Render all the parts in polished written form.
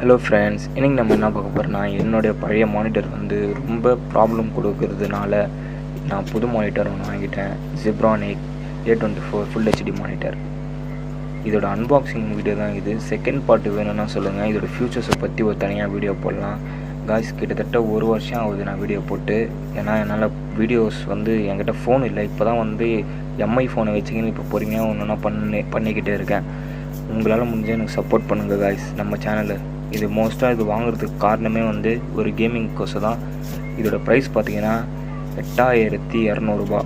Hello friends, இன்றைக்கி நம்ம என்ன பார்க்க போகிறோன்னா, என்னுடைய பழைய மானிட்டர் வந்து ரொம்ப ப்ராப்ளம் கொடுக்கறதுனால நான் புது மானிட்டர் ஒன்று வாங்கிட்டேன். Zebronics A24 full HD monitor. இதோட அன்பாக்சிங் வீடியோ தான் இது. செகண்ட் பார்ட் வேணும்னா சொல்லுங்கள். இதோட ஃபியூச்சர்ஸை பற்றி ஒரு தனியாக வீடியோ போடலாம். காய்ஸ், கிட்டத்தட்ட ஒரு வருஷம் ஆகுது நான் வீடியோ போட்டு. ஏன்னா என்னால் வீடியோஸ் வந்து என்கிட்ட ஃபோன் இல்லை. இப்போ தான் வந்து எம்ஐ ஃபோனை வச்சுக்கின்னு இப்போ பொறுமையாக ஒன்று ஒன்றா பண்ணிக்கிட்டே இருக்கேன். உங்களால் முடிஞ்ச எனக்கு சப்போர்ட் பண்ணுங்கள் காய்ஸ். நம்ம சேனலு இது மோஸ்ட்டாக இது வாங்குறதுக்கு காரணமே வந்து ஒரு கேமிங் கோர்ஸு தான். இதோட ப்ரைஸ் பார்த்தீங்கன்னா 8200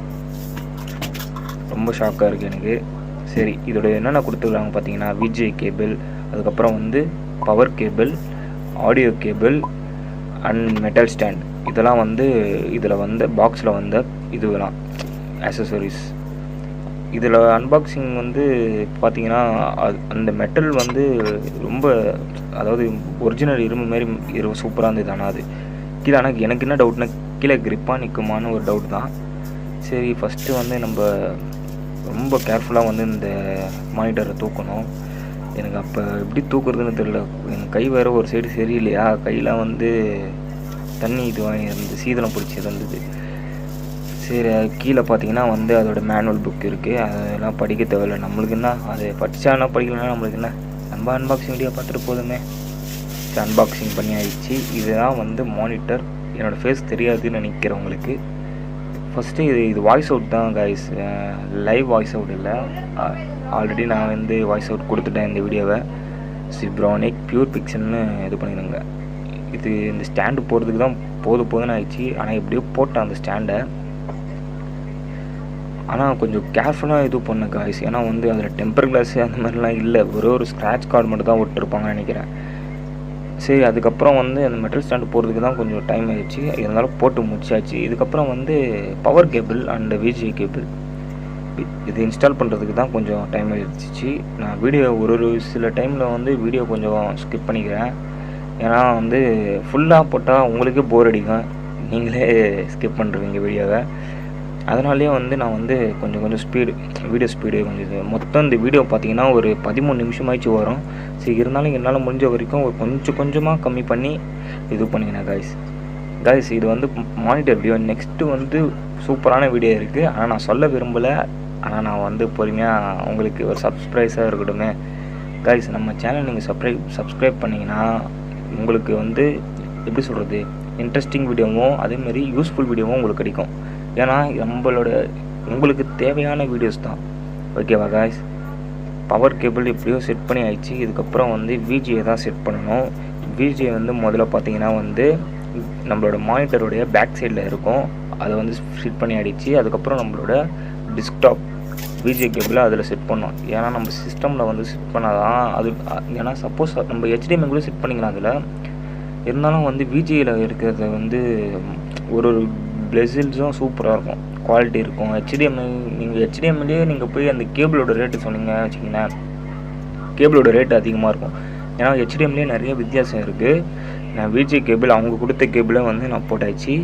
ரொம்ப ஷாக்காக இருக்குது எனக்கு. சரி, இதோட என்னென்ன கொடுத்துருக்காங்க பார்த்தீங்கன்னா, விஜே கேபிள், அதுக்கப்புறம் வந்து power cable, audio cable and metal stand. இதெல்லாம் வந்து இதில் வந்து பாக்ஸில் வந்த இதுவெல்லாம் ஆக்சசரிஸ். இதில் அன்பாக்சிங் வந்து பார்த்தீங்கன்னா, அந்த மெட்டல் வந்து ரொம்ப, அதாவது ஒரிஜினல் இரும்பு மாரி சூப்பராக இருந்தது. ஆனால் அது கீழே, ஆனால் எனக்கு என்ன டவுட்னா, கீழே கிரிப்பாக நிற்குமான்னு ஒரு டவுட் தான். சரி, ஃபஸ்ட்டு வந்து நம்ம ரொம்ப கேர்ஃபுல்லாக வந்து இந்த மானிட்டரை தூக்கணும். எனக்கு அப்போ எப்படி தூக்குறதுன்னு தெரியல. எனக்கு கை வேறு ஒரு சைடு சரியில்லையா, கையில் வந்து தண்ணி இதுவாக இருந்து சீதனம் பிடிச்சி இருந்தது. சரி, கீழே பார்த்தீங்கன்னா வந்து அதோட மேனுவல் புக் இருக்குது. அதெல்லாம் படிக்க தேவையில்லை. நம்மளுக்கு என்ன, அது படித்தானா படிக்கலன்னா நம்மளுக்கு என்ன, நம்ம அன்பாக்சிங் வீடியோ பார்த்துட்டு போதுமே. சரி, அன்பாக்சிங் பண்ணி ஆயிடுச்சு. இதுதான் வந்து மானிட்டர். என்னோடய ஃபேஸ் தெரியாதுன்னு நினைக்கிறவங்களுக்கு ஃபஸ்ட்டு இது வாய்ஸ் அவுட் தான் கைஸ், லைவ் வாய்ஸ் அவுட் இல்லை. ஆல்ரெடி நான் வந்து வாய்ஸ் அவுட் கொடுத்துட்டேன் இந்த வீடியோவை. ஜிப்ரானிக் பியூர் பிக்சல்னு இது பண்ணிடுங்க. இது இந்த ஸ்டாண்டு போகிறதுக்கு தான் போதுன்னு ஆயிடுச்சு. ஆனால் எப்படியோ போட்டேன் அந்த ஸ்டாண்டை. ஆனால் கொஞ்சம் கேர்ஃபுல்லாக இது பண்ண காய்ஸ். ஏன்னா வந்து அதில் டெம்பர் கிளாஸு அந்த மாதிரிலாம் இல்லை. ஒரு ஸ்க்ராட்ச் கார்டு மட்டும் தான் விட்டுருப்பாங்கன்னு நினைக்கிறேன். சரி, அதுக்கப்புறம் வந்து அந்த மெட்டல் ஸ்டாண்டு போகிறதுக்கு தான் கொஞ்சம் டைம் ஆகிடுச்சு. இருந்தாலும் போட்டு முடிச்சாச்சு. இதுக்கப்புறம் வந்து power cable and VGA cable இது இன்ஸ்டால் பண்ணுறதுக்கு தான் கொஞ்சம் டைம் ஆகிடுச்சு. நான் வீடியோ ஒரு சில டைமில் வந்து வீடியோ கொஞ்சம் ஸ்கிப் பண்ணிக்கிறேன். ஏன்னா வந்து ஃபுல்லாக போட்டால் உங்களுக்கே போர் அடிக்கும், நீங்களே ஸ்கிப் பண்ணுறீங்க வீடியோவை. அதனாலேயே வந்து நான் வந்து கொஞ்சம் வீடியோ ஸ்பீடு கொஞ்சம் இது. மொத்தம் இந்த வீடியோ பார்த்தீங்கன்னா ஒரு 13 நிமிஷமாகிடுச்சு வரும். சரி, இருந்தாலும் என்னால் முடிஞ்ச வரைக்கும் ஒரு கொஞ்சமாக கம்மி பண்ணி இது பண்ணிக்கினேன் காய்ஸ். இது வந்து மானிட்டர் வீடியோ. நெக்ஸ்ட்டு வந்து சூப்பரான வீடியோ இருக்குது. ஆனால் நான் சொல்ல விரும்பலை. ஆனால் நான் வந்து பொறுமையாக உங்களுக்கு ஒரு சர்ப்ரைஸாக இருக்கட்டுமே காய்ஸ். நம்ம சேனல் நீங்கள் சப்ஸ்கிரைப் பண்ணிங்கன்னா உங்களுக்கு வந்து எப்படி சொல்கிறது, இன்ட்ரெஸ்டிங் வீடியோவும் அதேமாரி யூஸ்ஃபுல் வீடியோவும் உங்களுக்கு கிடைக்கும். ஏன்னா உங்களுக்கு தேவையான வீடியோஸ் தான். ஓகேவா காய்ஸ்? பவர் கேபிள் எப்படியோ செட் பண்ணி ஆயிடுச்சு. இதுக்கப்புறம் வந்து விஜே தான் செட் பண்ணணும். விஜே வந்து முதல்ல பார்த்தீங்கன்னா வந்து நம்மளோட மானிட்டருடைய பேக் சைடில் இருக்கும். அதை வந்து செட் பண்ணி ஆயிடுச்சு. அதுக்கப்புறம் நம்மளோட டிஸ்க்டாப் விஜே கேபிளை அதில் செட் பண்ணோம். ஏன்னா நம்ம சிஸ்டமில் வந்து செட் பண்ணால் தான் அது, ஏன்னா சப்போஸ் நம்ம HDMI கூட செட் பண்ணிக்கலாம் அதில். இருந்தாலும் வந்து விஜேயில் இருக்கிறது வந்து ஒரு பிளெஸில்ஸும் சூப்பராக இருக்கும், குவாலிட்டி இருக்கும். HDMIலேயே நீங்கள் போய் அந்த கேபிளோட ரேட்டு சொன்னீங்க வச்சிங்கன்னா, கேபிளோட ரேட்டு அதிகமாக இருக்கும். ஏன்னா HDMIலேயே நிறைய வித்தியாசம் இருக்குது. நான் விஜே கேபிள் அவங்க கொடுத்த கேபிளை வந்து நான் போட்டாச்சு.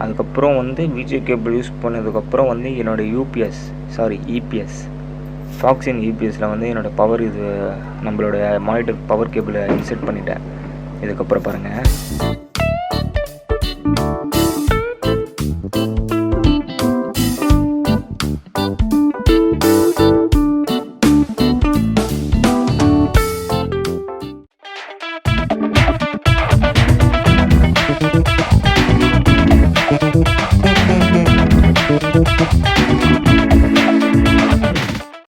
அதுக்கப்புறம் வந்து விஜே கேபிள் யூஸ் பண்ணதுக்கப்புறம் வந்து என்னோடய EPS ஃபாக்ஸின் EPSல வந்து என்னோடய பவர் இது நம்மளோட மானிட்டர் பவர் கேபிளை இன்செர்ட் பண்ணிட்டேன். இதுக்கப்புறம் பாருங்கள்.